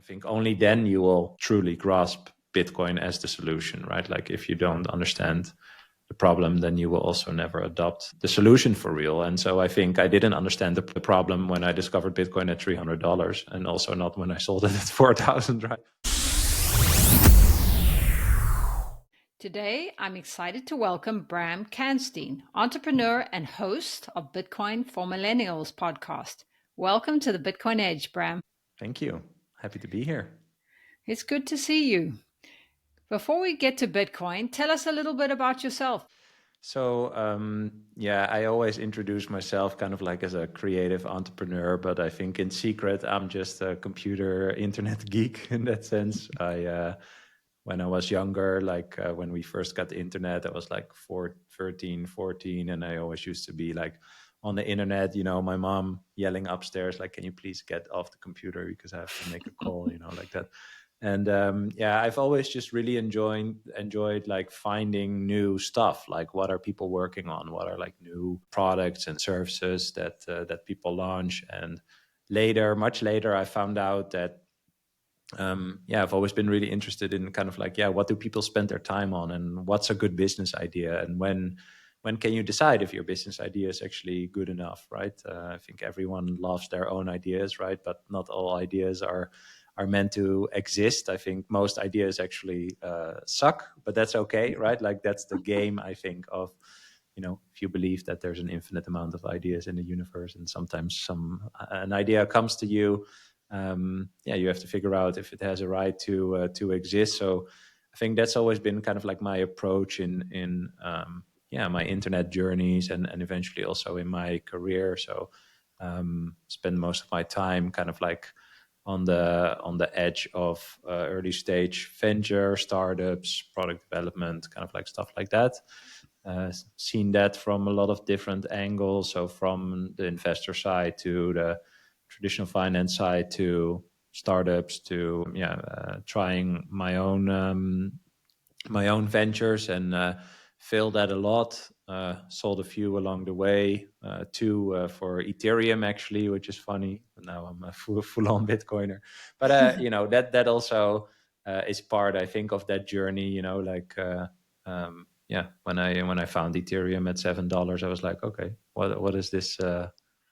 think only then you will truly grasp Bitcoin as the solution, right? Like if you don't understand the problem, then you will also never adopt the solution for real. And so I think I didn't understand the problem when I discovered Bitcoin at $300, and also not when I sold it at 4,000, right? Today, I'm excited to welcome Bram Kanstein, entrepreneur and host of Bitcoin for Millennials podcast. Welcome to the Bitcoin Edge, Bram. Thank you. Happy to be here. It's good to see you. Before we get to Bitcoin, tell us a little bit about yourself. So, I always introduce myself kind of like as a creative entrepreneur, but I think in secret, I'm just a computer internet geek in that sense. When I was younger, when we first got the internet, I was like 13, 14, and I always used to be like on the internet, my mom yelling upstairs, like, can you please get off the computer because I have to make a call, like that. And I've always just really enjoyed like finding new stuff, like what are people working on, what are like new products and services that people launch. And much later, I found out that I've always been really interested in kind of like, what do people spend their time on, and what's a good business idea, and when can you decide if your business idea is actually good enough, right? I think everyone loves their own ideas, right? But not all ideas are meant to exist. I think most ideas actually suck, but that's okay, right? Like that's the game, I think, of, if you believe that there's an infinite amount of ideas in the universe, and sometimes an idea comes to you, you have to figure out if it has a right to exist. So I think that's always been kind of like my approach in my internet journeys, and eventually also in my career. So spend most of my time kind of like on the edge of early stage venture, startups, product development, kind of like stuff like that. Seen that from a lot of different angles. So from the investor side to the traditional finance side to startups to trying my own ventures, and failed at a lot. Sold a few along the way, two for Ethereum actually, which is funny. Now I'm a full-on Bitcoiner, but that also is part, I think, of that journey. When I found Ethereum at $7, I was like, okay, what is this?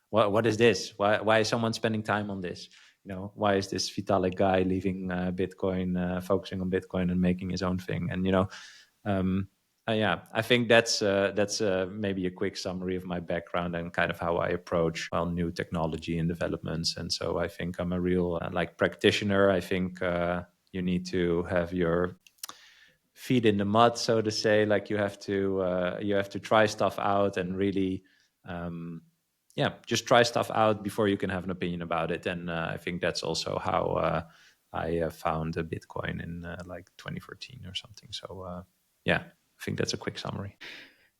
What is this? Why is someone spending time on this? Why is this Vitalik guy leaving Bitcoin, focusing on Bitcoin and making his own thing? And I think that's maybe a quick summary of my background and kind of how I approach new technology and developments. And so I think I'm a real practitioner. I think you need to have your feet in the mud, so to say. Like you have to try stuff out and really just try stuff out before you can have an opinion about it. And I think that's also how I found Bitcoin in 2014 or something. So I think that's a quick summary.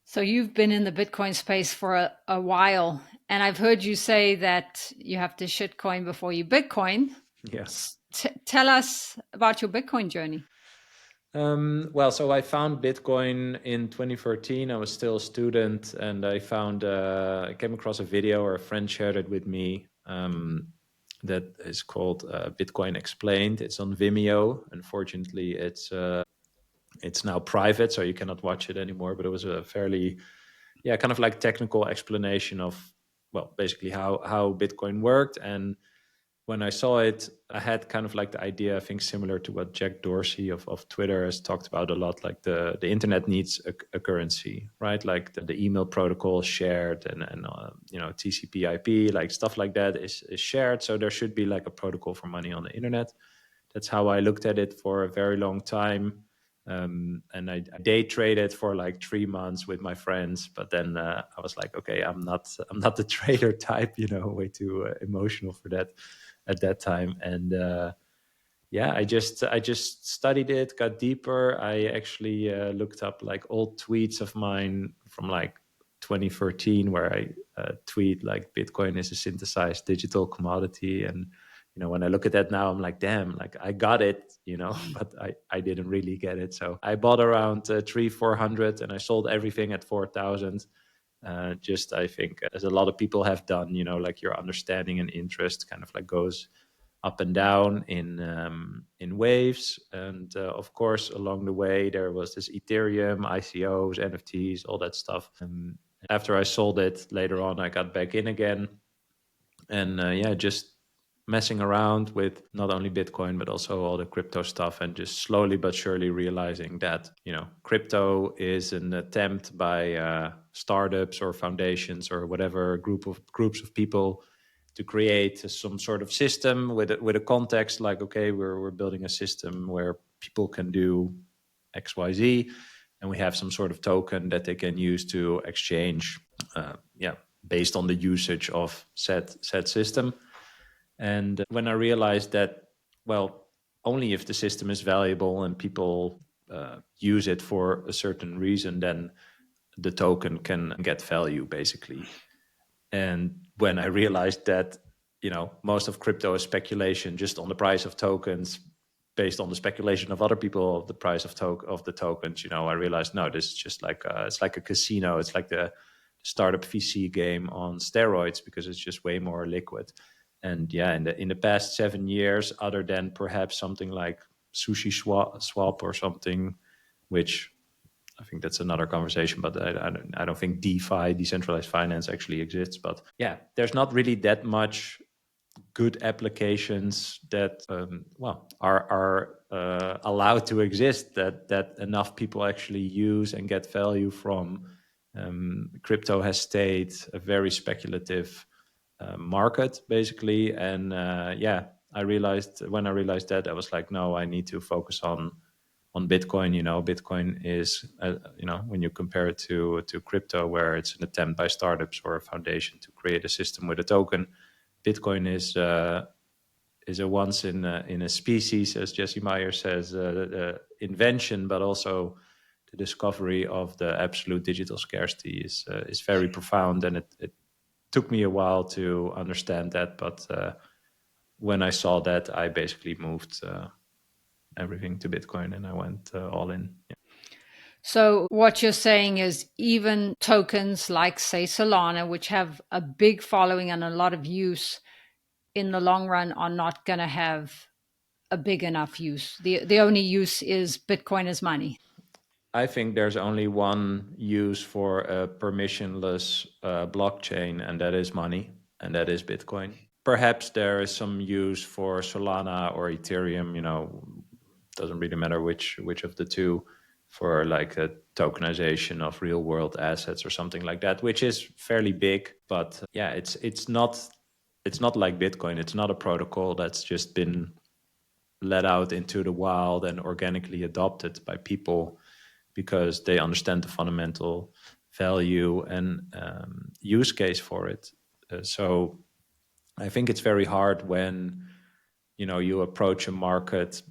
So you've been in the Bitcoin space for a while, and I've heard you say that you have to shitcoin before you Bitcoin. Yes. Tell us about your Bitcoin journey. So I found Bitcoin in 2013. I was still a student, and I came across a video, or a friend shared it with me, that is called Bitcoin Explained. It's on Vimeo. Unfortunately, it's now private, so you cannot watch it anymore. But it was a fairly, kind of like technical explanation of, basically how Bitcoin worked. And when I saw it, I had kind of like the idea, I think similar to what Jack Dorsey of Twitter has talked about a lot, like the internet needs a currency, right? Like the email protocol is shared, and TCP IP, like stuff like that is shared. So there should be like a protocol for money on the internet. That's how I looked at it for a very long time. And I day traded for like 3 months with my friends, but then I was like, okay, I'm not the trader type, way too emotional for that at that time. And I just studied it, got deeper. I actually looked up like old tweets of mine from like 2013, where I tweet like Bitcoin is a synthesized digital commodity. And when I look at that now, I'm like, damn, like I got it, but I didn't really get it. So I bought around 300-400, and I sold everything at 4,000. I think, as a lot of people have done, like your understanding and interest kind of like goes up and down in waves. And of course, along the way, there was this Ethereum, ICOs, NFTs, all that stuff. After I sold it later on, I got back in again. And just messing around with not only Bitcoin, but also all the crypto stuff, and just slowly but surely realizing that, crypto is an attempt by startups or foundations or whatever groups of people to create some sort of system with a context like, okay, we're building a system where people can do XYZ, and we have some sort of token that they can use to exchange, based on the usage of said system. And when I realized that, well, only if the system is valuable and people use it for a certain reason, then the token can get value, basically. And when I realized that, most of crypto is speculation just on the price of tokens, based on the speculation of other people of the price of the tokens, I realized, no, this is just like it's like a casino. It's like the startup VC game on steroids, because it's just way more liquid. And in the past 7 years, other than perhaps something like Sushi Swap or something, which I think that's another conversation, but I don't think DeFi, decentralized finance, actually exists. But there's not really that much good applications that are allowed to exist that enough people actually use and get value from. Crypto has stayed a very speculative market, basically. And I realized that, I was like, no, I need to focus on Bitcoin. Bitcoin is, when you compare it to crypto, where it's an attempt by startups or a foundation to create a system with a token, Bitcoin is a once in a species, as Jesse Meyer says, invention, but also the discovery of the absolute digital scarcity is very profound. And it took me a while to understand that, but when I saw that, I basically moved everything to Bitcoin, and I went all in. Yeah. So what you're saying is, even tokens like, say, Solana, which have a big following and a lot of use, in the long run are not going to have a big enough use. The only use is Bitcoin as money. I think there's only one use for a permissionless blockchain, and that is money, and that is Bitcoin. Perhaps there is some use for Solana or Ethereum, doesn't really matter which of the two, for like a tokenization of real world assets or something like that, which is fairly big. But it's not like Bitcoin. It's not a protocol that's just been let out into the wild and organically adopted by people because they understand the fundamental value and use case for it. So I think it's very hard when, you approach a market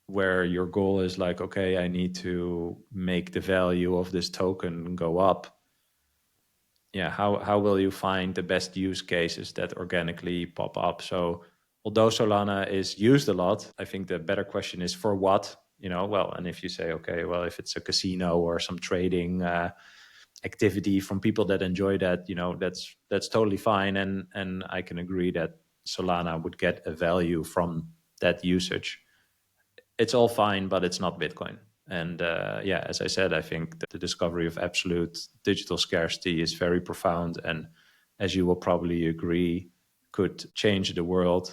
where your goal is like, okay, I need to make the value of this token go up. Yeah, how will you find the best use cases that organically pop up? So although Solana is used a lot, I think the better question is, for what? And if you say, okay, well, if it's a casino or some trading activity from people that enjoy that, that's totally fine. And I can agree that Solana would get a value from that usage. It's all fine, but it's not Bitcoin. And as I said, I think that the discovery of absolute digital scarcity is very profound, and, as you will probably agree, could change the world.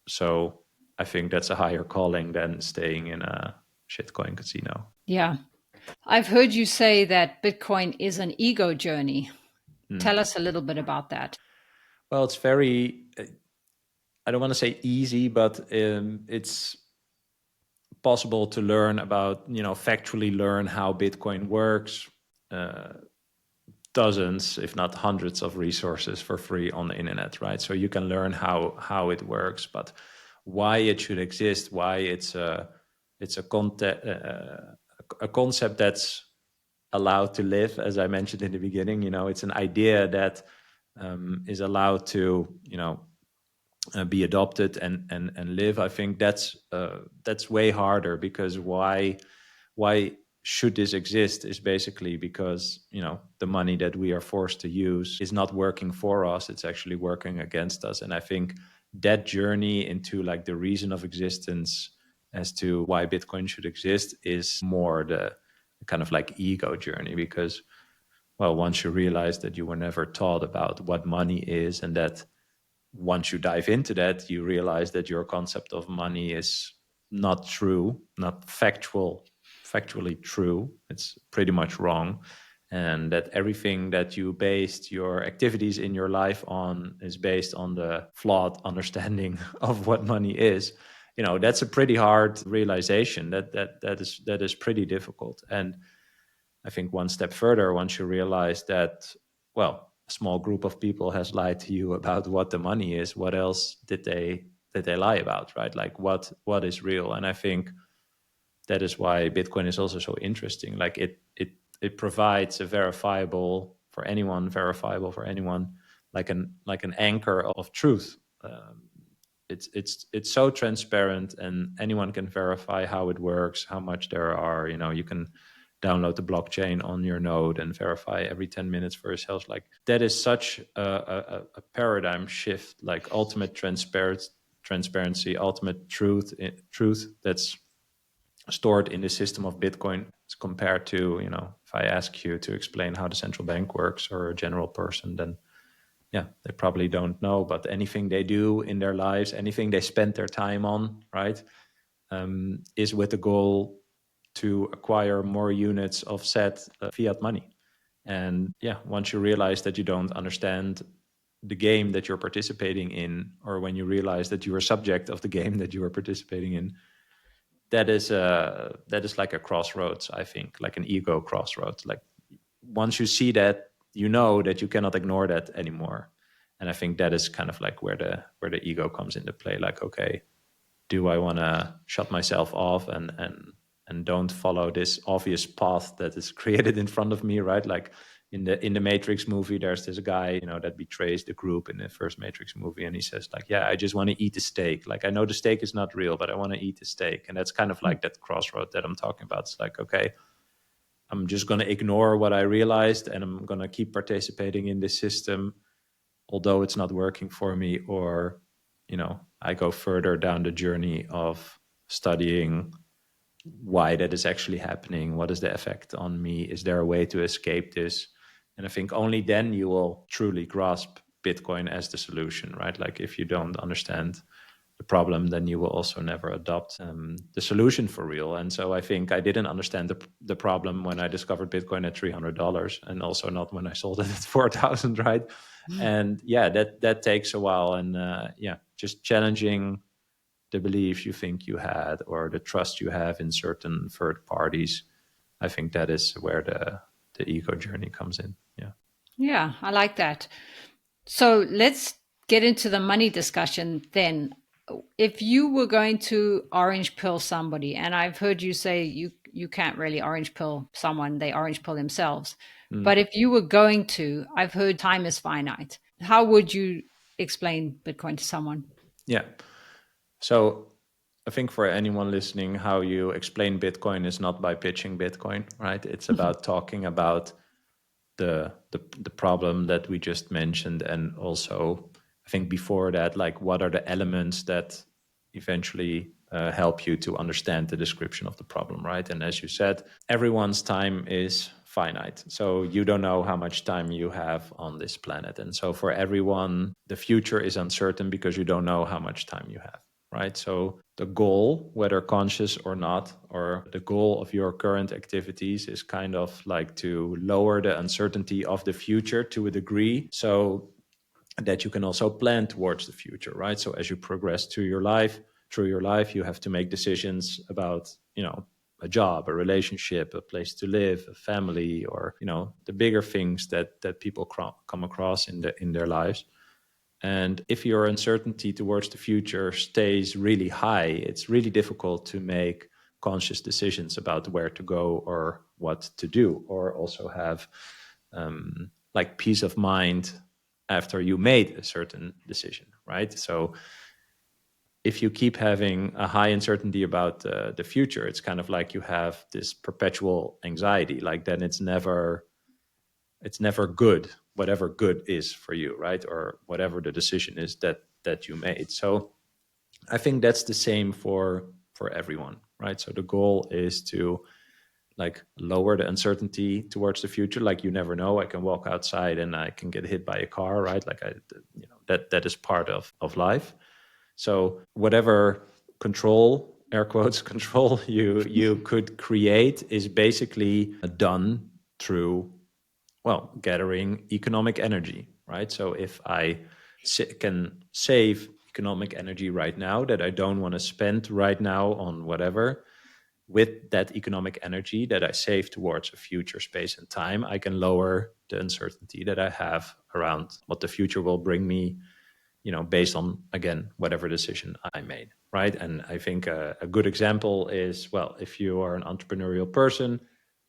So I think that's a higher calling than staying in a shitcoin casino. Yeah. I've heard you say that Bitcoin is an ego journey. Tell us a little bit about that. Well, it's very, I don't want to say easy, but it's possible to learn about, factually learn how Bitcoin works. Dozens, if not hundreds, of resources for free on the internet, right? So you can learn how it works, but why it should exist, why it's a concept that's allowed to live, as I mentioned in the beginning. It's an idea that is allowed to, be adopted and live. I think that's way harder, because why should this exist is basically because, the money that we are forced to use is not working for us. It's actually working against us. And I think that journey into like the reason of existence as to why Bitcoin should exist is more the kind of like ego journey, because, well, once you realize that you were never taught about what money is, and that once you dive into that, you realize that your concept of money is not true, not factually true. It's pretty much wrong. And that everything that you based your activities in your life on is based on the flawed understanding of what money is. You know, that's a pretty hard realization. That is pretty difficult. And I think one step further, once you realize that, well, a small group of people has lied to you about what the money is, what else did they lie about, right? Like what is real? And I think that is why Bitcoin is also so interesting. Like it provides a verifiable for anyone, like an anchor of truth. It's so transparent, and anyone can verify how it works, how much there are. You know, you can download the blockchain on your node and verify every 10 minutes for yourself. Like that is such a paradigm shift, like ultimate transparency, ultimate truth that's stored in the system of Bitcoin, as compared to, you know, if I ask you to explain how the central bank works, or a general person, then yeah, they probably don't know. But anything they do in their lives, anything they spend their time on, right, is with the goal to acquire more units of said fiat money. And yeah, once you realize that you don't understand the game that you're participating in, or when you realize that you are subject of the game that you are participating in, that is like a crossroads, I think, like an ego crossroads. Like once you see that, you know that you cannot ignore that anymore. And I think that is kind of like where the ego comes into play. Like, okay, do I want to shut myself off and don't follow this obvious path that is created in front of me, right? Like in the Matrix movie, there's this guy, you know, that betrays the group in the first Matrix movie, and he says like, yeah, I just want to eat the steak. Like I know the steak is not real, but I want to eat the steak. And that's kind of like that crossroad that I'm talking about. It's like, okay, I'm just going to ignore what I realized, and I'm going to keep participating in this system, although it's not working for me. Or, you know, I go further down the journey of studying why that is actually happening. What is the effect on me? Is there a way to escape this? And I think only then you will truly grasp Bitcoin as the solution, right? Like if you don't understand the problem, then you will also never adopt the solution for real. And so I think I didn't understand the problem when I discovered Bitcoin at $300, and also not when I sold it at 4,000, right? And yeah, that takes a while. And yeah, just challenging the beliefs you think you had, or the trust you have in certain third parties. I think that is where the ego journey comes in. Yeah. Yeah, I like that. So let's get into the money discussion then. If you were going to orange pill somebody, and I've heard you say you can't really orange pill someone, they orange pill themselves. But if you were going to, I've heard time is finite. How would you explain Bitcoin to someone? Yeah. So I think for anyone listening, how you explain Bitcoin is not by pitching Bitcoin, right? It's about talking about the problem that we just mentioned, and also I think before that, like what are the elements that eventually help you to understand the description of the problem, right? And as you said, everyone's time is finite, so you don't know how much time you have on this planet. And so for everyone, the future is uncertain because you don't know how much time you have, right? So the goal, whether conscious or not, or the goal of your current activities, is kind of like to lower the uncertainty of the future to a degree, so that you can also plan towards the future, right? So as you progress through your life, you have to make decisions about, you know, a job, a relationship, a place to live, a family, or, you know, the bigger things that people come across in their lives. And if your uncertainty towards the future stays really high, it's really difficult to make conscious decisions about where to go or what to do, or also have like peace of mind after you made a certain decision, right? So if you keep having a high uncertainty about the future, it's kind of like you have this perpetual anxiety. Like then it's never good, whatever good is for you, right? Or whatever the decision is that that you made. So I think that's the same for everyone, right? So the goal is to like lower the uncertainty towards the future. Like, you never know, I can walk outside and I can get hit by a car, right? Like that is part of life. So whatever control, air quotes, control you could create is basically done through, well, gathering economic energy, right? So if I can save economic energy right now that I don't want to spend right now on whatever, with that economic energy that I save towards a future space and time, I can lower the uncertainty that I have around what the future will bring me, based on, again, whatever decision I made, right? And I think a good example is, well, if you are an entrepreneurial person,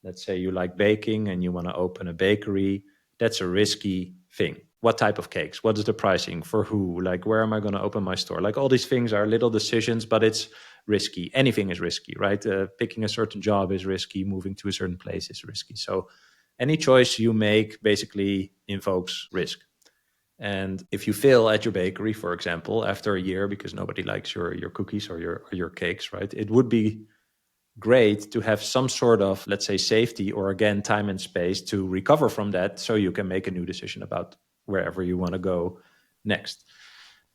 let's say you like baking and you want to open a bakery, that's a risky thing. What type of cakes? What is the pricing? For who? Like, where am I going to open my store? Like, all these things are little decisions, but it's risky. Anything is risky, right? Picking a certain job is risky. Moving to a certain place is risky. So any choice you make basically invokes risk. And if you fail at your bakery, for example, after a year because nobody likes your cookies or your cakes, right? It would be great to have some sort of, let's say, safety or, again, time and space to recover from that, so you can make a new decision about wherever you want to go next.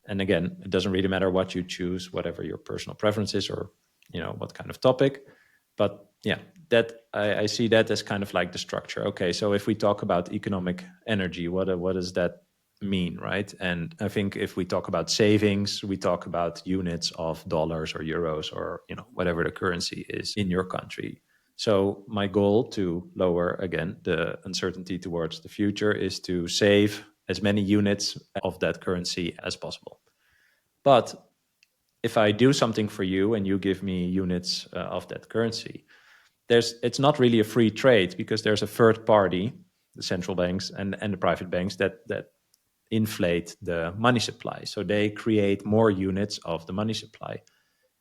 And again, it doesn't really matter what you choose, whatever your personal preference is, or what kind of topic. But yeah, that I see that as kind of like the structure. Okay, so if we talk about economic energy, what does that mean, right? And I think if we talk about savings, we talk about units of dollars or euros or whatever the currency is in your country. So my goal to lower, again, the uncertainty towards the future is to save as many units of that currency as possible. But if I do something for you and you give me units of that currency, it's not really a free trade, because there's a third party, the central banks and the private banks, that inflate the money supply. So they create more units of the money supply,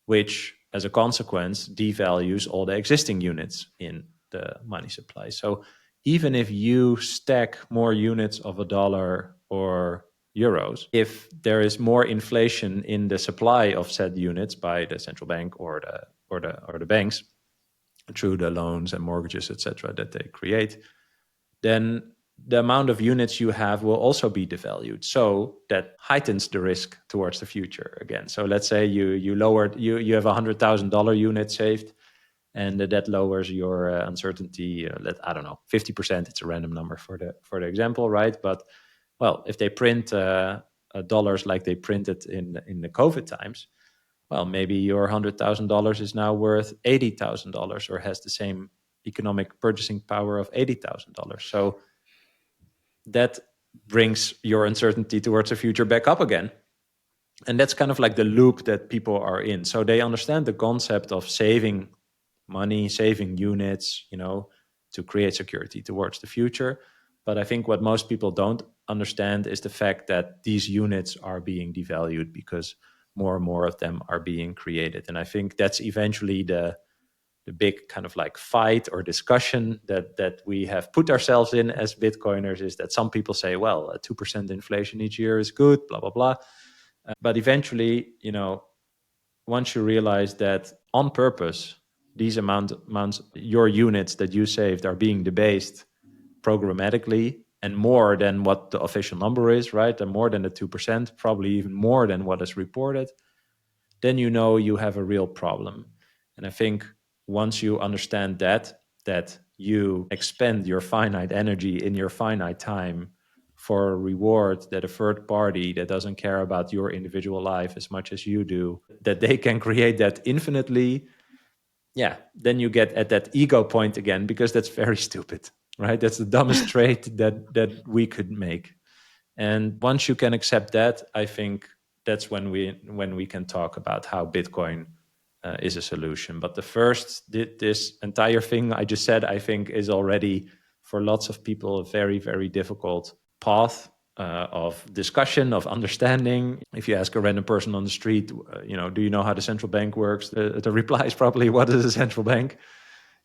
which as a consequence devalues all the existing units in the money supply. So even if you stack more units of a dollar or euros, if there is more inflation in the supply of said units by the central bank or the banks through the loans and mortgages, etc., that they create, then the amount of units you have will also be devalued. So that heightens the risk towards the future again. So let's say you have $100,000 unit saved, and that lowers your uncertainty. I don't know, 50%. It's a random number for the example, right? But well, if they print dollars like they printed in the COVID times, well, maybe your $100,000 is now worth $80,000, or has the same economic purchasing power of $80,000. So that brings your uncertainty towards the future back up again. And that's kind of like the loop that people are in. So they understand the concept of saving money, saving units, to create security towards the future. But I think what most people don't understand is the fact that these units are being devalued because more and more of them are being created. And I think that's eventually the big kind of like fight or discussion that we have put ourselves in as Bitcoiners, is that some people say, well, a 2% inflation each year is good, blah, blah, blah. But eventually, once you realize that on purpose, these amounts, your units that you saved are being debased programmatically, and more than what the official number is, right? And more than the 2%, probably even more than what is reported, then you have a real problem. And I think once you understand that you expend your finite energy in your finite time for a reward that a third party that doesn't care about your individual life as much as you do, that they can create that infinitely, yeah, then you get at that ego point again, because that's very stupid, right? That's the dumbest trait that we could make. And once you can accept that, I think that's when we can talk about how Bitcoin is a solution. But this entire thing I just said, I think, is already for lots of people a very, very difficult path of discussion, of understanding. If you ask a random person on the street, do you know how the central bank works? The reply is probably, what is a central bank?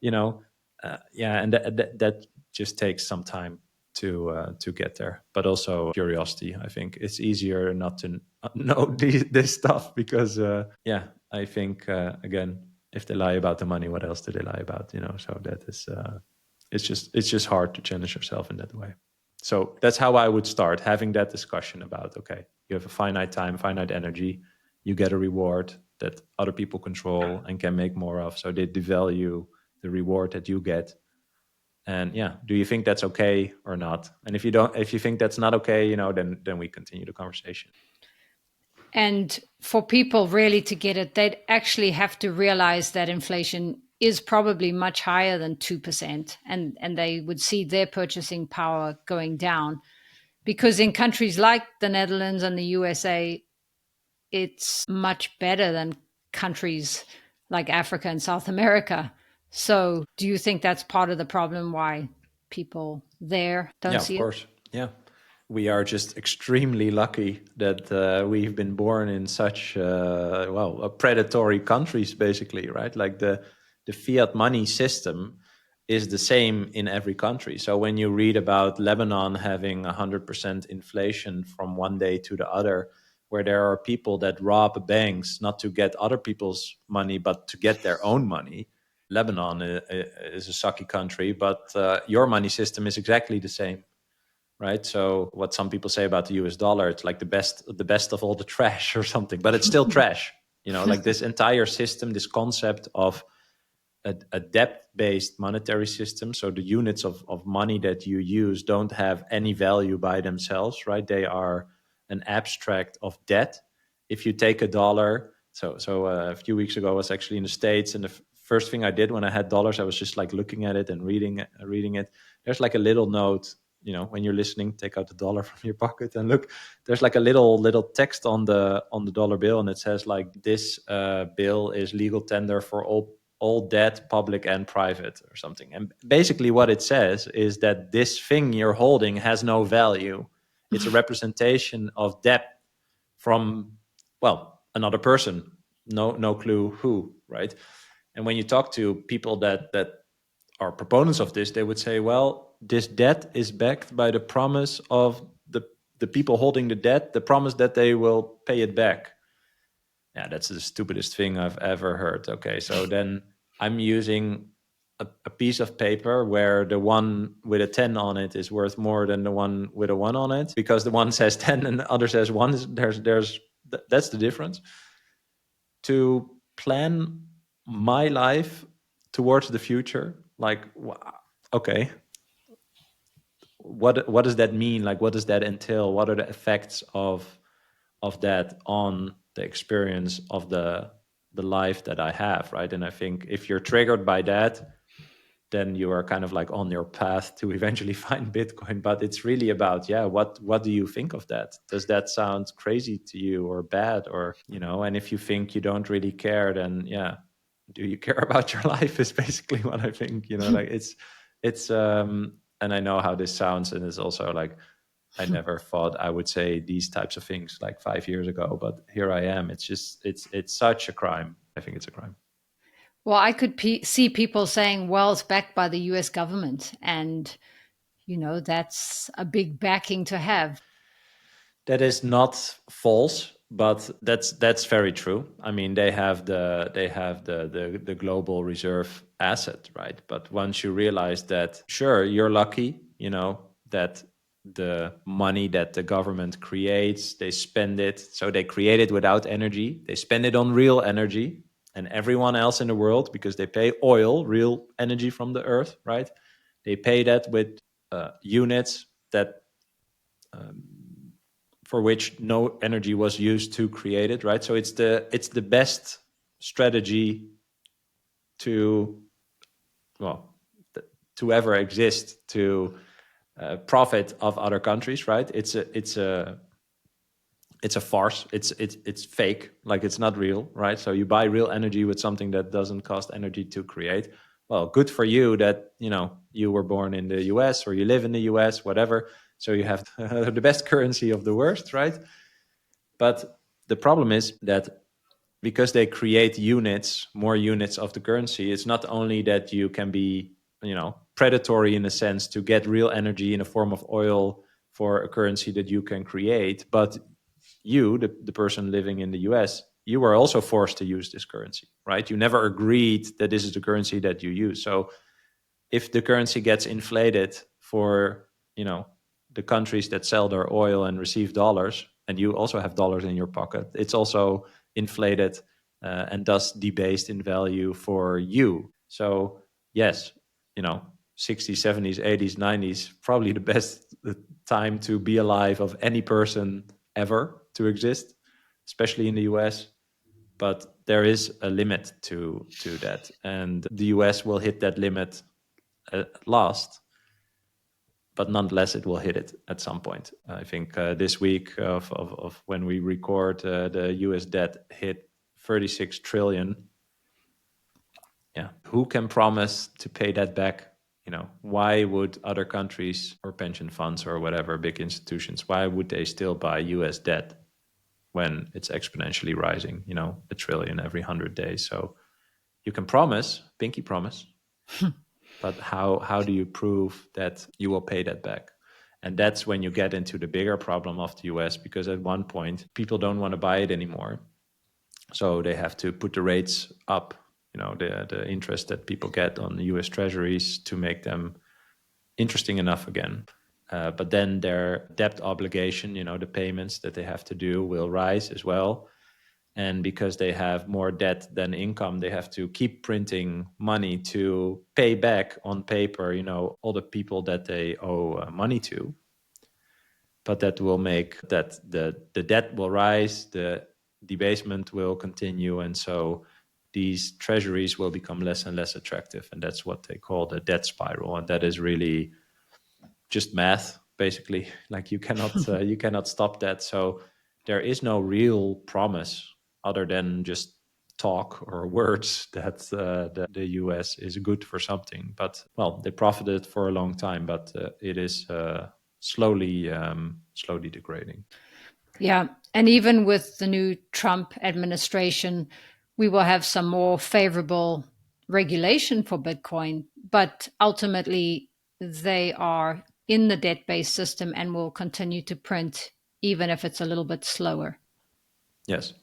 And that just takes some time to get there, but also curiosity. I think it's easier not to know this stuff because I think again, if they lie about the money, what else do they lie about? So that is it's just hard to challenge yourself in that way. So that's how I would start, having that discussion about, okay, you have a finite time, finite energy, you get a reward that other people control and can make more of, so they devalue the reward that you get. And do you think that's okay or not? And if you think that's not okay, then we continue the conversation. And for people really to get it, they'd actually have to realize that inflation is probably much higher than 2%, and they would see their purchasing power going down. Because in countries like the Netherlands and the USA, it's much better than countries like Africa and South America. So do you think that's part of the problem why people there don't see it? Yeah, of course. Yeah. We are just extremely lucky that we've been born in such predatory countries, basically, right? Like the fiat money system is the same in every country. So when you read about Lebanon having 100% inflation from one day to the other, where there are people that rob banks not to get other people's money, but to get their own money. Lebanon is a sucky country, but your money system is exactly the same. Right. So what some people say about the US dollar, it's like the best of all the trash or something, but it's still trash. Like this entire system, this concept of a debt-based monetary system. So the units of money that you use don't have any value by themselves, right? They are an abstract of debt. If you take a dollar, so a few weeks ago I was actually in the States, and the first thing I did when I had dollars, I was just like looking at it and reading it. There's like a little note. When you're listening, take out the dollar from your pocket and look. There's like a little text on the dollar bill, and it says like, this bill is legal tender for all debt, public and private, or something. And basically what it says is that this thing you're holding has no value. It's a representation of debt from, another person. No clue who, right? And when you talk to people that are proponents of this, they would say, well, this debt is backed by the promise of the people holding the debt, the promise that they will pay it back. Yeah, that's the stupidest thing I've ever heard. Okay, so then I'm using a piece of paper where the one with a 10 on it is worth more than the one with a 1 on it, because the one says 10 and the other says 1. That's the difference. To plan my life towards the future, like, okay, what does that mean? Like, what does that entail? What are the effects of that on the experience of the life that I have, right? And I think if you're triggered by that, then you are kind of like on your path to eventually find Bitcoin. But it's really about, what do you think of that? Does that sound crazy to you or bad? Or, and if you think you don't really care, then do you care about your life is basically what I think. Like it's and I know how this sounds, and it's also like, I never thought I would say these types of things like 5 years ago, but here I am. It's just, it's such a crime. I think it's a crime. Well, I could see people saying, well, it's backed by the US government. And, that's a big backing to have. That is not false, but that's very true. I mean, they have the global reserve asset, right? But once you realize that, sure, you're lucky, that the money that the government creates, they spend it. So they create it without energy. They spend it on real energy, and everyone else in the world, because they pay oil, real energy from the earth, right? They pay that with units that for which no energy was used to create it, right? So it's the best strategy to to ever exist, to profit of other countries, right? It's a farce. It's fake. Like, it's not real, right? So you buy real energy with something that doesn't cost energy to create. Well, good for you that you were born in the US, or you live in the US, whatever. So you have the best currency of the worst, right? But the problem is that because they create more units of the currency, it's not only that you can be predatory in a sense to get real energy in a form of oil for a currency that you can create. But you, the person living in the US, you were also forced to use this currency, right? You never agreed that this is the currency that you use. So if the currency gets inflated for, the countries that sell their oil and receive dollars, and you also have dollars in your pocket, it's also inflated and thus debased in value for you. So yes, 60s, 70s, 80s, 90s, probably the best time to be alive of any person ever to exist, especially in the US. But there is a limit to that, and the US will hit that limit at last. But nonetheless, it will hit it at some point. I think this week of when we record, the US debt hit 36 trillion. Yeah, who can promise to pay that back? Why would other countries or pension funds or whatever, big institutions, why would they still buy US debt when it's exponentially rising, a trillion every 100 days? So you can promise, pinky promise, but how do you prove that you will pay that back? And that's when you get into the bigger problem of the US, because at one point, people don't want to buy it anymore. So they have to put the rates up, the interest that people get on the US treasuries to make them interesting enough again. But then their debt obligation, the payments that they have to do will rise as well. And because they have more debt than income, they have to keep printing money to pay back on paper, all the people that they owe money to. But that will make that the debt will rise, the debasement will continue. And so these treasuries will become less and less attractive. And that's what they call the debt spiral. And that is really just math, basically. Like you cannot stop that. So there is no real promise other than just talk or words that the US is good for something. But, well, they profited for a long time, but it is slowly degrading. Yeah. And even with the new Trump administration, we will have some more favorable regulation for Bitcoin. But ultimately, they are in the debt-based system and will continue to print, even if it's a little bit slower. Yes.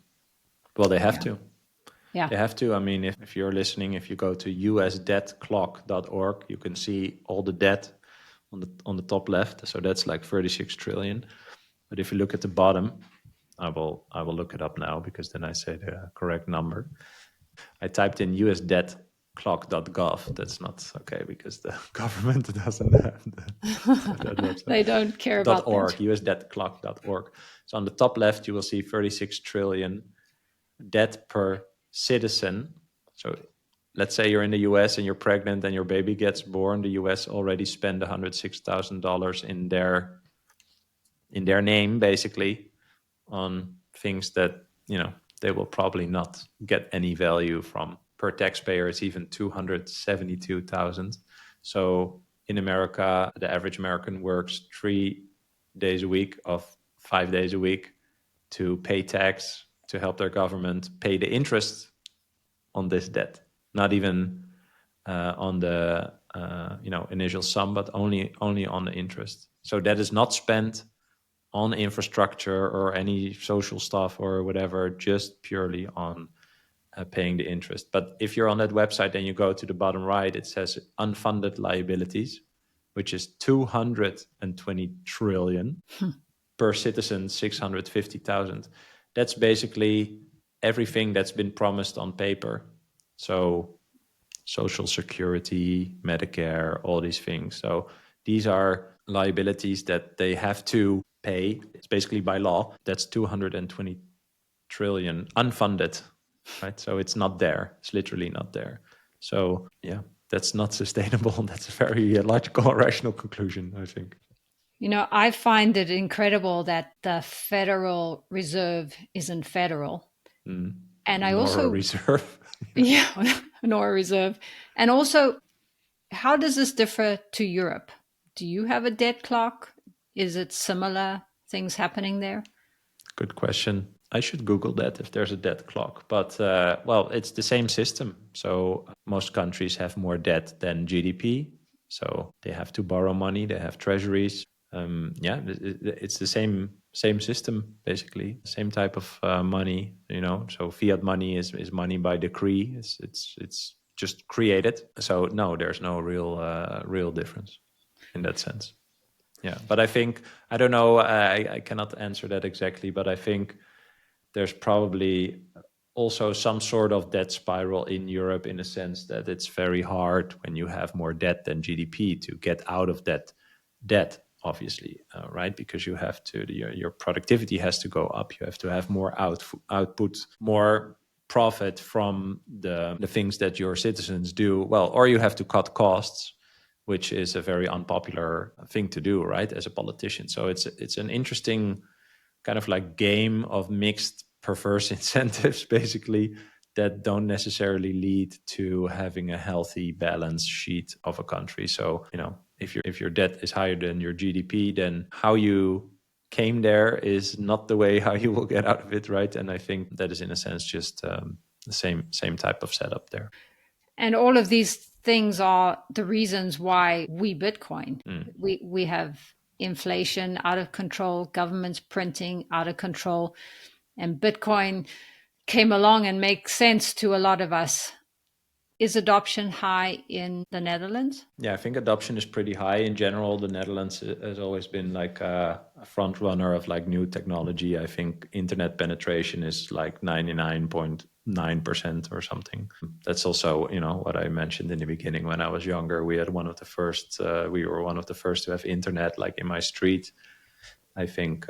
Well, they have to. Yeah. They have to. I mean, if you're listening, if you go to usdebtclock.org, you can see all the debt on the top left. So that's like 36 trillion. But if you look at the bottom, I will look it up now, because then I say the correct number. I typed in usdebtclock.gov. That's not okay, because the government doesn't have that website. They don't care about .org, that. usdebtclock.org. So on the top left, you will see 36 trillion debt per citizen. So let's say you're in the US and you're pregnant and your baby gets born. The US already spent $106,000 in their name, basically, on things that, they will probably not get any value from. Per taxpayer, it's even 272,000. So in America, the average American works 3 days a week of 5 days a week to pay tax, to help their government pay the interest on this debt. Not even on the initial sum, but only on the interest. So that is not spent on infrastructure or any social stuff or whatever, just purely on paying the interest. But if you're on that website and you go to the bottom right, it says unfunded liabilities, which is 220 trillion. Per citizen, 650,000. That's basically everything that's been promised on paper. So Social Security, Medicare, all these things. So these are liabilities that they have to pay. It's basically by law. That's 220 trillion unfunded, right? So it's not there. It's literally not there. So yeah, that's not sustainable. That's a very logical, rational conclusion, I think. I find it incredible that the Federal Reserve isn't federal. And I Nor a also reserve. Yeah, nor a reserve. And also, how does this differ to Europe? Do you have a debt clock? Is it similar things happening there? Good question. I should Google that if there's a debt clock. But, well, it's the same system. So most countries have more debt than GDP. So they have to borrow money, they have treasuries. It's the same system, basically, same type of money, so fiat money is money by decree. It's just created. So no, there's no real difference in that sense. Yeah, but I think, I don't know, I cannot answer that exactly, but I think there's probably also some sort of debt spiral in Europe, in a sense that it's very hard when you have more debt than GDP to get out of that debt, obviously, right? Because you have to, your productivity has to go up. You have to have more output, more profit from the things that your citizens do well, or you have to cut costs, which is a very unpopular thing to do, right, as a politician. So it's an interesting kind of like game of mixed perverse incentives, basically, that don't necessarily lead to having a healthy balance sheet of a country. So, if your debt is higher than your GDP, then how you came there is not the way how you will get out of it, right? And I think that is, in a sense, just the same type of setup there. And all of these things are the reasons why we Bitcoin. We have inflation out of control, governments printing out of control, and Bitcoin came along and makes sense to a lot of us. Is adoption high in the Netherlands? Yeah, I think adoption is pretty high in general. The Netherlands has always been like a front runner of like new technology. I think internet penetration is like 99.9% or something. That's also, what I mentioned in the beginning. When I was younger, we were one of the first to have internet, like in my street. I think,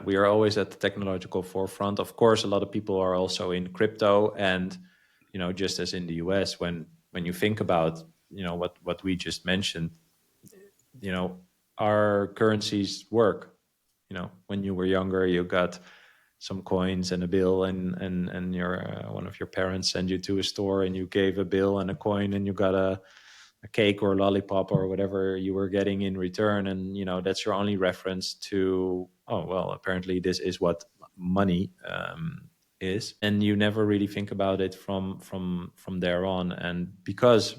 we are always at the technological forefront. Of course, a lot of people are also in crypto, and just as in the US, when you think about what we just mentioned, our currencies work. When you were younger, you got some coins and a bill, and your one of your parents sent you to a store, and you gave a bill and a coin, and you got a cake or a lollipop or whatever you were getting in return. And that's your only reference to, oh well, apparently this is what money is. And you never really think about it from there on. And because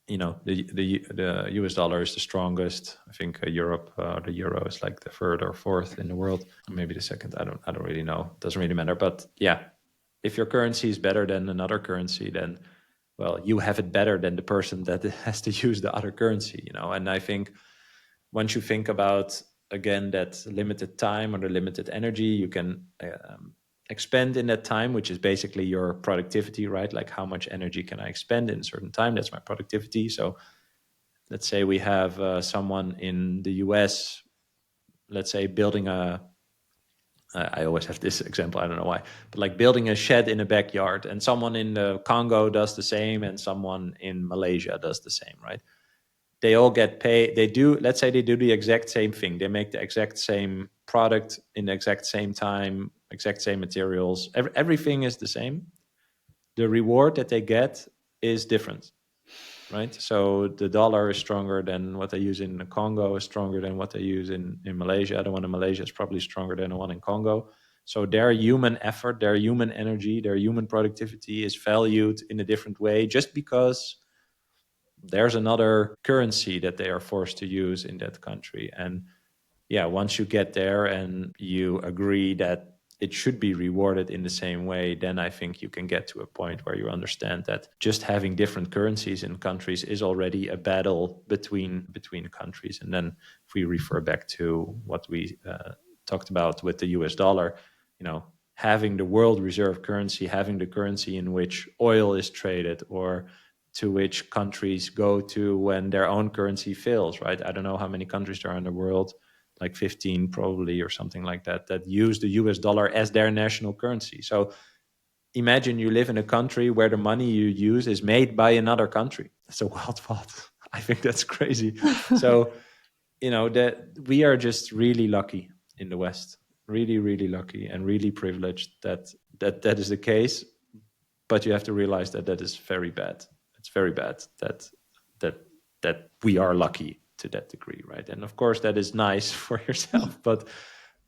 the US dollar is the strongest, I think Europe, the euro is like the third or fourth in the world, maybe the second. I don't really know, it doesn't really matter. But yeah, if your currency is better than another currency, then well, you have it better than the person that has to use the other currency. And I think once you think about, again, that limited time or the limited energy you can expend in that time, which is basically your productivity, right? Like, how much energy can I expend in a certain time? That's my productivity. So let's say we have someone in the US, let's say, building I always have this example, I don't know why, but like building a shed in a backyard, and someone in the Congo does the same, and someone in Malaysia does the same, right? They all get paid. Let's say they do the exact same thing. They make the exact same product in the exact same time, exact same materials. Everything is the same. The reward that they get is different, right? So the dollar is stronger than what they use in the Congo, is stronger than what they use in Malaysia. The one in Malaysia is probably stronger than the one in Congo. So their human effort, their human energy, their human productivity is valued in a different way, just because there's another currency that they are forced to use in that country. And yeah, once you get there and you agree that it should be rewarded in the same way, then I think you can get to a point where you understand that just having different currencies in countries is already a battle between countries. And then if we refer back to what we talked about with the US dollar, having the world reserve currency, having the currency in which oil is traded, or to which countries go to when their own currency fails, right? I don't know how many countries there are in the world, like 15 probably, or something like that use the US dollar as their national currency. So imagine you live in a country where the money you use is made by another country. That's a wild thought. I think that's crazy. So, that we are just really lucky in the West, really, really lucky and really privileged that is the case. But you have to realize that is very bad. It's very bad that we are lucky to that degree, right? And of course, that is nice for yourself, but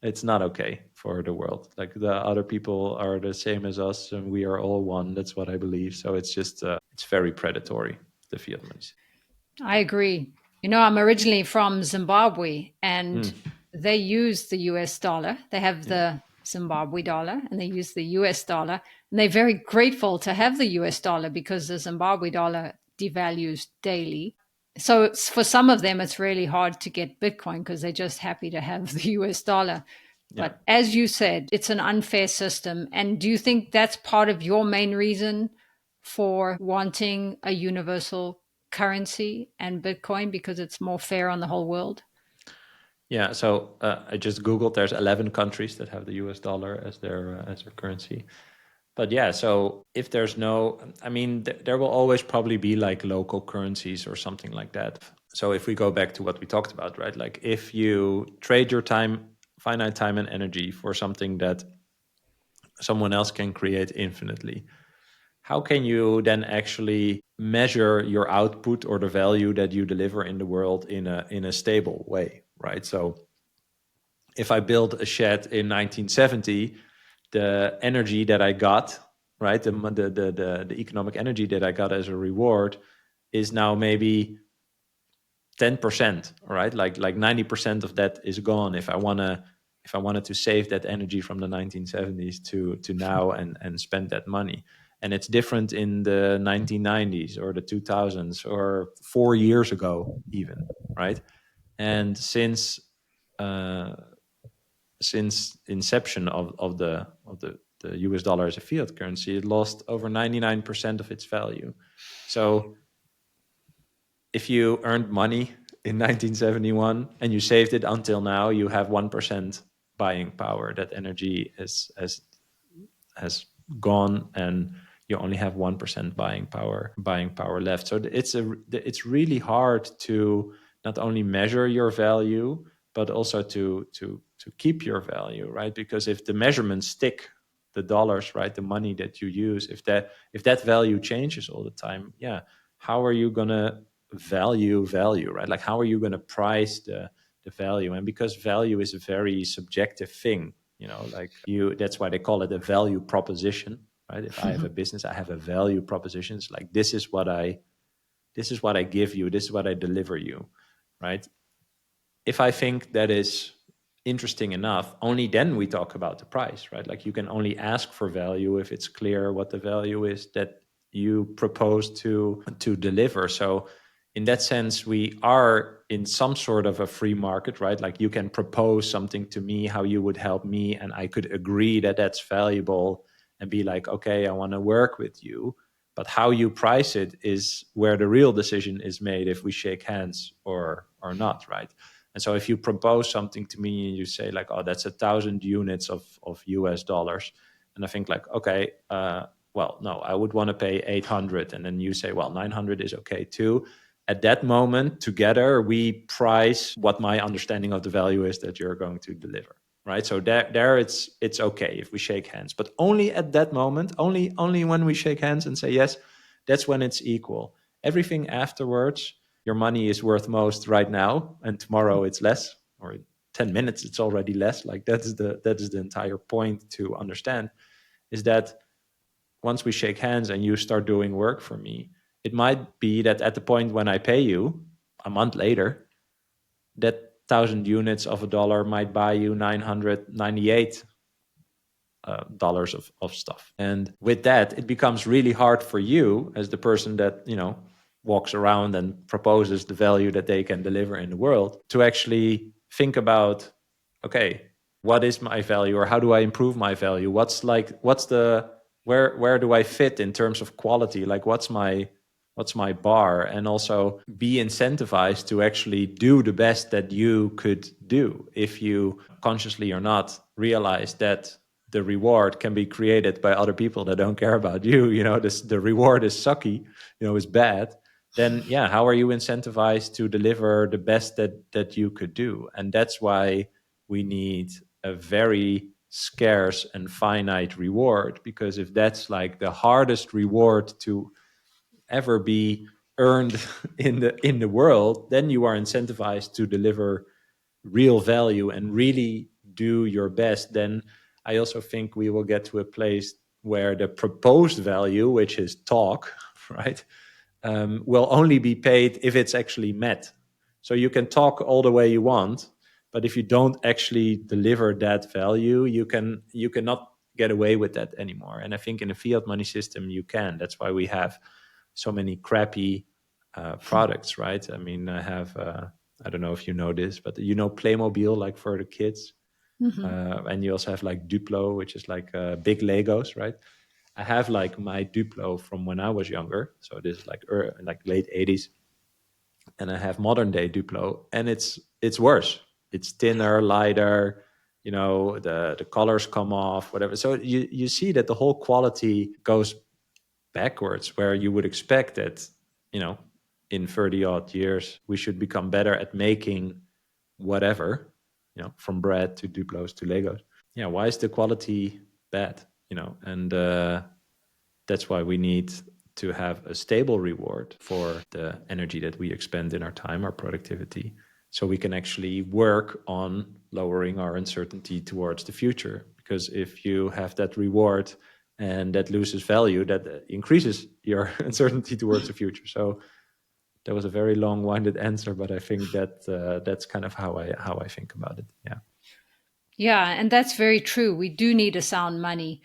it's not okay for the world. Like, the other people are the same as us, and we are all one. That's what I believe. So it's just it's very predatory, the fiat monies. I agree. I'm originally from Zimbabwe, and they use the US dollar. They have the Zimbabwe dollar and they use the US dollar. And they're very grateful to have the US dollar because the Zimbabwe dollar devalues daily. So for some of them, it's really hard to get Bitcoin because they're just happy to have the US dollar. But as you said, it's an unfair system. And do you think that's part of your main reason for wanting a universal currency and Bitcoin, because it's more fair on the whole world? Yeah, so I just Googled, there's 11 countries that have the US dollar as their currency. But yeah, so if there's no, I mean, there will always probably be like local currencies or something like that. So if we go back to what we talked about, right? Like if you trade your time, finite time and energy for something that someone else can create infinitely, how can you then actually measure your output or the value that you deliver in the world in a stable way, right? So if I build a shed in 1970, the energy that I got, right, the economic energy that I got as a reward is now maybe 10%, right? Like 90% of that is gone if I wanted to save that energy from the 1970s to now and spend that money. And it's different in the 1990s or the 2000s or 4 years ago even, right? And since inception of the US dollar as a fiat currency, it lost over 99% of its value. So if you earned money in 1971 and you saved it until now, you have 1% buying power. That energy has gone, and you only have 1% buying power left. So it's really hard to not only measure your value, but also to keep your value, right? Because if the measurements stick, the dollars, right, the money that you use, if that value changes all the time, yeah, how are you gonna value, right? Like how are you gonna price the value? And because value is a very subjective thing, like that's why they call it a value proposition, right? If I have a business, I have a value proposition. It's like, this is what I give you, this is what I deliver you, right? If I think that is interesting enough, only then we talk about the price, right? Like you can only ask for value if it's clear what the value is that you propose to deliver. So in that sense, we are in some sort of a free market, right? Like you can propose something to me, how you would help me, and I could agree that that's valuable and be like, okay, I want to work with you. But how you price it is where the real decision is made, if we shake hands or not, right? And so if you propose something to me and you say like, oh, that's 1,000 units of US dollars. And I think like, okay, well, no, I would want to pay 800. And then you say, well, 900 is okay too. At that moment, together, we price what my understanding of the value is that you're going to deliver, right? So there it's okay if we shake hands, but only at that moment, only when we shake hands and say yes, that's when it's equal. Everything afterwards, your money is worth most right now, and tomorrow it's less, or in 10 minutes it's already less. Like that is the entire point to understand, is that once we shake hands and you start doing work for me, it might be that at the point when I pay you a month later, that 1,000 units of a dollar might buy you 998 dollars of stuff. And with that, it becomes really hard for you as the person that, walks around and proposes the value that they can deliver in the world, to actually think about, okay, what is my value, or how do I improve my value? Where do I fit in terms of quality? Like what's my bar? And also be incentivized to actually do the best that you could do. If you consciously or not realize that the reward can be created by other people that don't care about you, the reward is sucky, is bad, then yeah, how are you incentivized to deliver the best that you could do? And that's why we need a very scarce and finite reward, because if that's like the hardest reward to ever be earned in the world, then you are incentivized to deliver real value and really do your best. Then I also think we will get to a place where the proposed value, which is talk, right, will only be paid if it's actually met. So you can talk all the way you want, but if you don't actually deliver that value, you cannot get away with that anymore. And I think in a fiat money system, you can. That's why we have so many crappy products, right? I mean, I have, I don't know if you know this, but you know Playmobil, like for the kids. And you also have like Duplo, which is like big Legos, right? I have like my Duplo from when I was younger. So this is like late 80s. And I have modern day Duplo, and it's worse. It's thinner, lighter, the colors come off, whatever. So you see that the whole quality goes backwards, where you would expect that, in 30 odd years, we should become better at making whatever, from bread to Duplos to Legos. Yeah, why is the quality bad? And that's why we need to have a stable reward for the energy that we expend in our time, our productivity, so we can actually work on lowering our uncertainty towards the future. Because if you have that reward and that loses value, that increases your uncertainty towards the future. So that was a very long-winded answer, but I think that that's kind of how I think about it. Yeah. Yeah, and that's very true. We do need a sound money.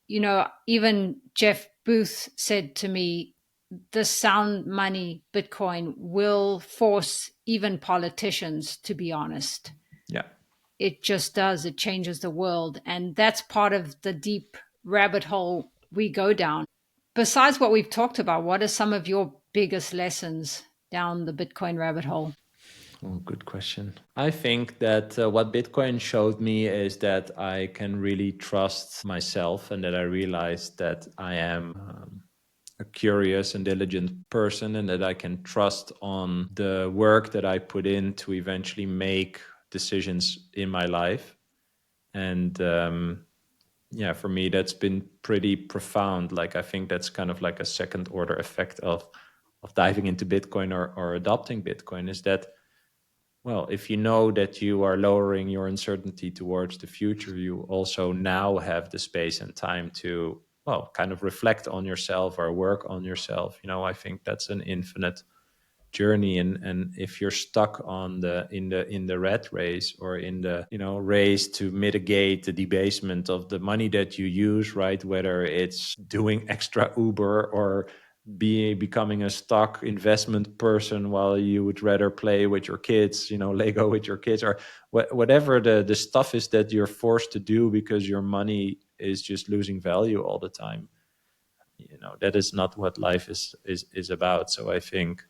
Even Jeff Booth said to me, the sound money Bitcoin will force even politicians to be honest. Yeah. It just does. It changes the world. And that's part of the deep rabbit hole we go down. Besides what we've talked about, what are some of your biggest lessons down the Bitcoin rabbit hole? Oh, good question. I think that what Bitcoin showed me is that I can really trust myself, and that I realized that I am a curious and diligent person, and that I can trust on the work that I put in to eventually make decisions in my life. And yeah, for me, that's been pretty profound. Like, I think that's kind of like a second order effect of diving into Bitcoin or adopting Bitcoin, is that, well, if you know that you are lowering your uncertainty towards the future, you also now have the space and time to, well, kind of reflect on yourself or work on yourself. I think that's an infinite journey. And if you're stuck on the rat race, or in the race to mitigate the debasement of the money that you use, right, whether it's doing extra Uber or becoming a stock investment person while you would rather play with your kids, Lego with your kids, or whatever the stuff is that you're forced to do because your money is just losing value all the time, that is not what life is about. So I think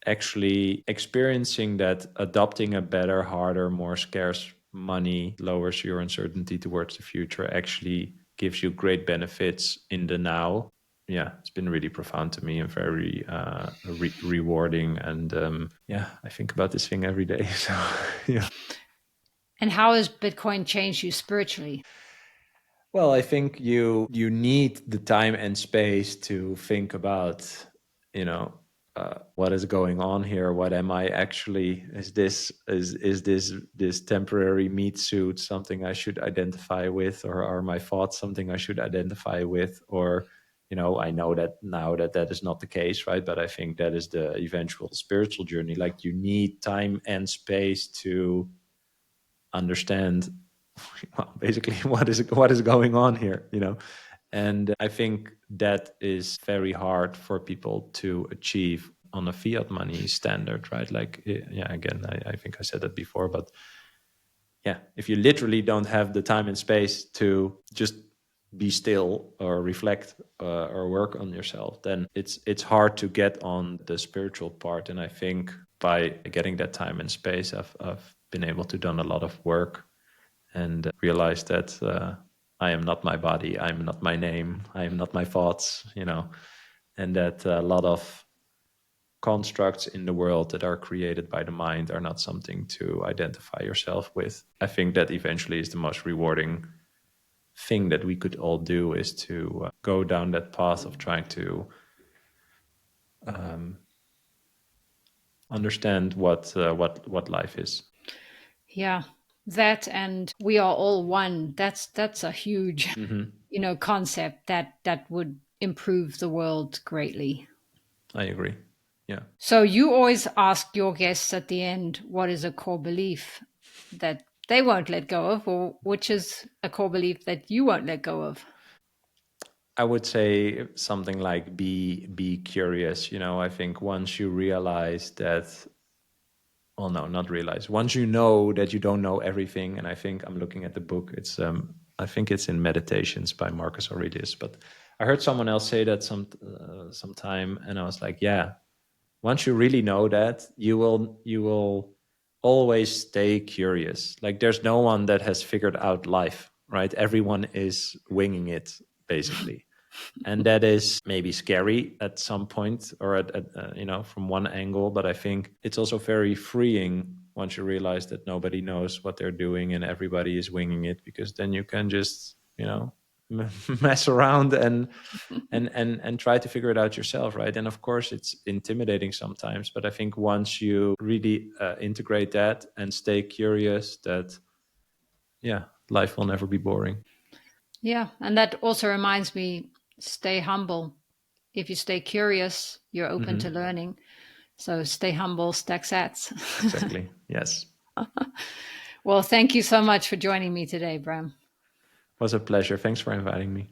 actually experiencing that adopting a better, harder, more scarce money lowers your uncertainty towards the future, actually gives you great benefits in the now. Yeah, it's been really profound to me and very rewarding. And yeah, I think about this thing every day. So yeah. And how has Bitcoin changed you spiritually? Well, I think you need the time and space to think about, what is going on here? What am I actually? Is this temporary meat suit something I should identify with, or are my thoughts something I should identify with? Or, I know that now that is not the case, right? But I think that is the eventual spiritual journey. Like, you need time and space to understand, well, basically what is going on here, and I think that is very hard for people to achieve on a fiat money standard, right? Like, yeah, again, I think I said that before, but yeah, if you literally don't have the time and space to just be still or reflect or work on yourself, then it's hard to get on the spiritual part. And I think by getting that time and space, I've been able to done a lot of work and realize that I am not my body, I'm not my name, I am not my thoughts, and that a lot of constructs in the world that are created by the mind are not something to identify yourself with. I think that eventually is the most rewarding thing that we could all do, is to go down that path of trying to understand what life is. Yeah, that, and we are all one. That's a huge, Mm-hmm. concept that would improve the world greatly. I agree. Yeah. So you always ask your guests at the end, what is a core belief that they won't let go of, or which is a core belief that you won't let go of? I would say something like be curious. I think once you realize that, well, no, not realize. Once you know that you don't know everything, and I think I'm looking at the book. It's I think it's in Meditations by Marcus Aurelius. But I heard someone else say that sometime, and I was like, yeah. Once you really know that, you will always stay curious. Like there's no one that has figured out life, right? Everyone is winging it basically. And that is maybe scary at some point, or from one angle, but I think it's also very freeing once you realize that nobody knows what they're doing and everybody is winging it, because then you can just mess around and try to figure it out yourself, right? And of course it's intimidating sometimes, but I think once you really integrate that and stay curious, that life will never be boring. Yeah, and that also reminds me, stay humble. If you stay curious, you're open to learning. So stay humble, stack sats. Exactly. Yes. Well, thank you so much for joining me today, Bram. Was a pleasure. Thanks for inviting me.